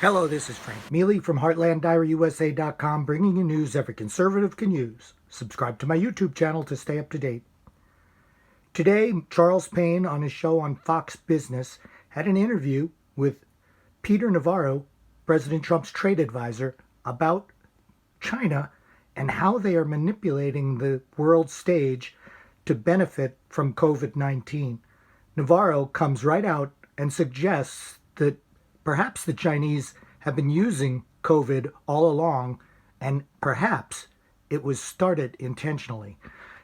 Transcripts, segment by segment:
Hello, this is Frank Mealy from HeartlandDiaryUSA.com, bringing you news every conservative can use. Subscribe to my YouTube channel to stay up to date. Today, Charles Payne on his show on Fox Business had an interview with Peter Navarro, President Trump's trade advisor, about China and how they are manipulating the world stage to benefit from COVID-19. Navarro comes right out and suggests that perhaps the Chinese have been using COVID all along, and perhaps it was started intentionally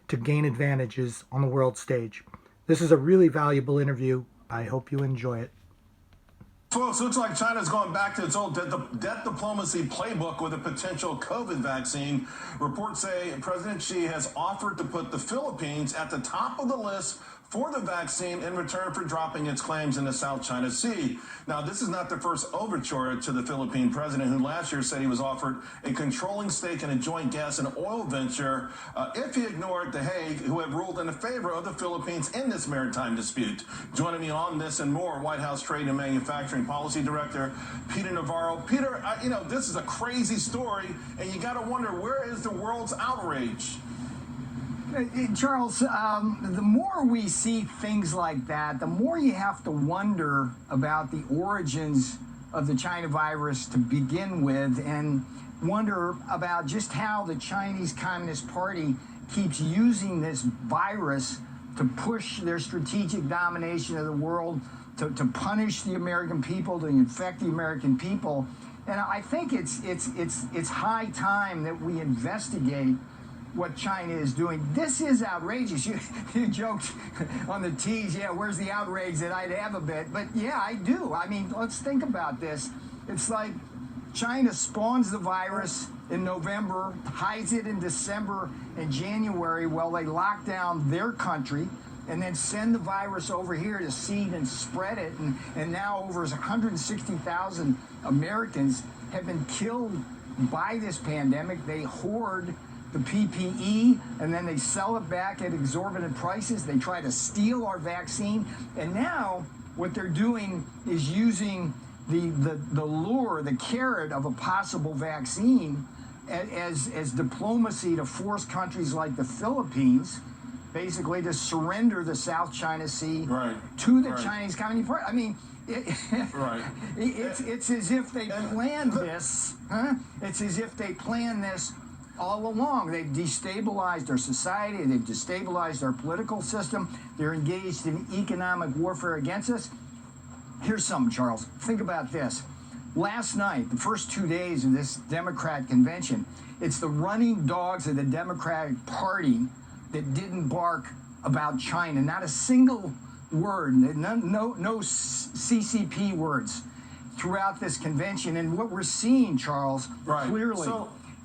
to gain advantages on the world stage. This is a really valuable interview. I hope you enjoy it. Folks, looks like China's going back to its old debt diplomacy playbook with a potential COVID vaccine. Reports say President Xi has offered to put the Philippines at the top of the list for the vaccine in return for dropping its claims in the South China Sea. Now, this is not the first overture to the Philippine president, who last year said he was offered a controlling stake in a joint gas and oil venture if he ignored The Hague, who have ruled in favor of the Philippines in this maritime dispute. Joining me on this and more, White House Trade and Manufacturing Policy Director Peter Navarro. Peter, this is a crazy story, and you got to wonder, where is the world's outrage? Charles, the more we see things like that, the more you have to wonder about the origins of the China virus to begin with, and wonder about just how the Chinese Communist Party keeps using this virus to push their strategic domination of the world, to punish the American people, to infect the American people. And I think it's high time that we investigate what China is doing. This is outrageous. You joked on the tease, yeah, where's the outrage that I'd have a bit? But yeah, I do. I mean, let's think about this. It's like China spawns the virus in November, hides it in December and January while they lock down their country, and then send the virus over here to seed and spread it. And now over 160,000 Americans have been killed by this pandemic. They hoard the PPE, and then they sell it back at exorbitant prices. They try to steal our vaccine. And now what they're doing is using the lure, the carrot of a possible vaccine as diplomacy to force countries like the Philippines basically to surrender the South China Sea to the Chinese Communist Party. I mean, it's as if they planned this, huh? It's as if they planned this all along. They've destabilized our society. They've destabilized our political system. They're engaged in economic warfare against us. Here's something, Charles. Think about this. Last night, the first 2 days of this Democrat convention, it's the running dogs of the Democratic Party that didn't bark about China. Not a single word, no CCP words throughout this convention. And what we're seeing, Charles, clearly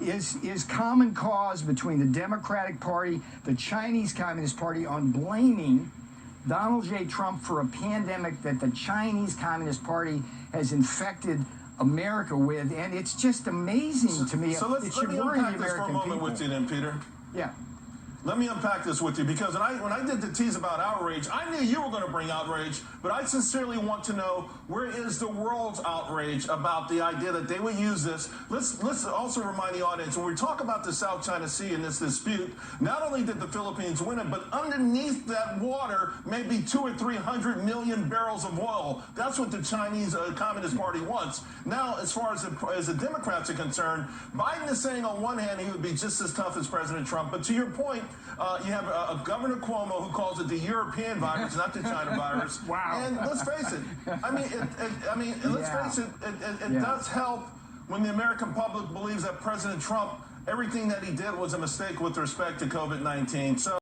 is common cause between the Democratic Party, the Chinese Communist Party, on blaming Donald J. Trump for a pandemic that the Chinese Communist Party has infected America with. And it's just amazing to me. So let me unpack this for a moment with you then, Peter. Yeah. Let me unpack this with you, because when I did the tease about outrage, I knew you were going to bring outrage, but I sincerely want to know, where is the world's outrage about the idea that they would use this? Let's also remind the audience, when we talk about the South China Sea and this dispute, not only did the Philippines win it, but underneath that water may be 200 or 300 million barrels of oil. That's what the Chinese Communist Party wants. Now, as far as the Democrats are concerned, Biden is saying on one hand he would be just as tough as President Trump, but to your point, you have a Governor Cuomo who calls it the European virus, not the China virus. Wow. And let's face it. It does help when the American public believes that President Trump, everything that he did was a mistake with respect to COVID-19. So